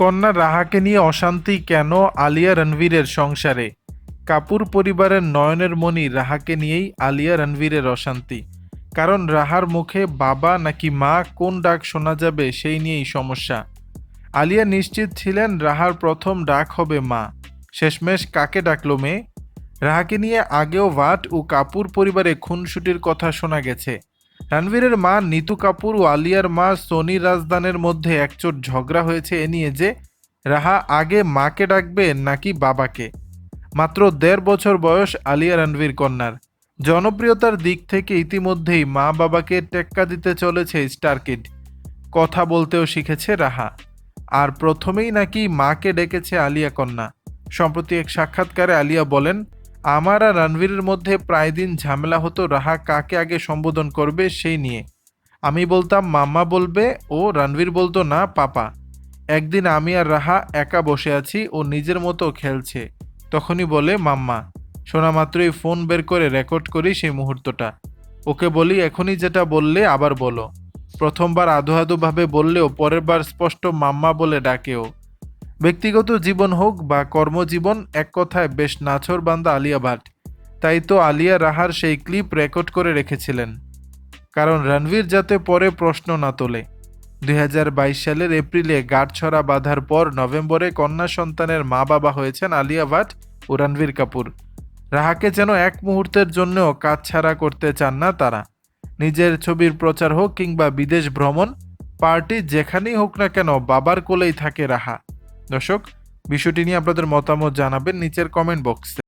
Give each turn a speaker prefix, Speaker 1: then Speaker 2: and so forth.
Speaker 1: কন্যা রাহাকে নিয়ে অশান্তি কেন আলিয়া রণবীরের সংসারে? কাপুর পরিবারের নয়নের মণি রাহাকে নিয়েই আলিয়া রণবীরের অশান্তি। কারণ রাহার মুখে বাবা নাকি মা কোন ডাক শোনা যাবে সেই নিয়েই সমস্যা। আলিয়া নিশ্চিত ছিলেন রাহার প্রথম ডাক হবে মা। শেষমেশ কাকে ডাকলো মেয়ে? রাহাকে নিয়ে আগেও ভাট ও কাপুর পরিবারে খুনসুটির কথা শোনা গেছে। রণবীরের মা নিতু কাপুর ও আলিয়ার মা সোনি রাজদানের মধ্যে একচোট ঝগড়া হয়েছে এ নিয়ে যে রাহা আগে মাকে ডাকবে নাকি বাবাকে। মাত্র ১.৫ বছর বয়স আলিয়া রণবীর কন্যার। জনপ্রিয়তার দিক থেকে ইতিমধ্যেই মা বাবাকে টেক্কা দিতে চলেছে স্টার কিড। কথা বলতেও শিখেছে রাহা। আর প্রথমেই নাকি মাকে ডেকেছে আলিয়া কন্যা। সম্প্রতি এক সাক্ষাৎকারে আলিয়া বলেন, আমার আর রণবীরের মধ্যে প্রায় দিন ঝামেলা হতো রাহা কাকে আগে সম্বোধন করবে সেই নিয়ে। আমি বলতাম মাম্মা বলবে ও রণবীর বলতো না পাপা। একদিন আমি আর রাহা একা বসে আছি, ও নিজের মতো খেলছে, তখনই বলে মাম্মা। শোনা মাত্রই ফোন বের করে রেকর্ড করি সেই মুহূর্তটা। ওকে বলি এখনই যেটা বললে আবার বলো। প্রথমবার আধো আধোভাবে বললেও পরের বার স্পষ্ট মাম্মা বলে ডাকেও। ব্যক্তিগত জীবন হোক বা কর্মজীবন, এক কথায় বেশ নাছোড়বান্দা আলিয়া ভাট। তাই তো আলিয়া রাহার সেই ক্লিপ রেকর্ড করে রেখেছিলেন, কারণ রণবীর যাতে পরে প্রশ্ন না তোলে। ২০২২ সালের এপ্রিলে গাঁটছড়া বাঁধার পর নভেম্বরে কন্যা সন্তানের মা বাবা হয়েছেন আলিয়া ভাট ও রণবীর কাপুর। রাহাকে যেন এক মুহূর্তের জন্যও কাছছাড়া করতে চান না তারা। নিজের ছবির প্রচার হোক কিংবা বিদেশ ভ্রমণ, পার্টি যেখানেই হোক না কেন বাবার কোলেই থাকে রাহা। দর্শক, বিষয়টি নিয়ে আপনাদের মতামত জানাবেন নিচের কমেন্ট বক্সে।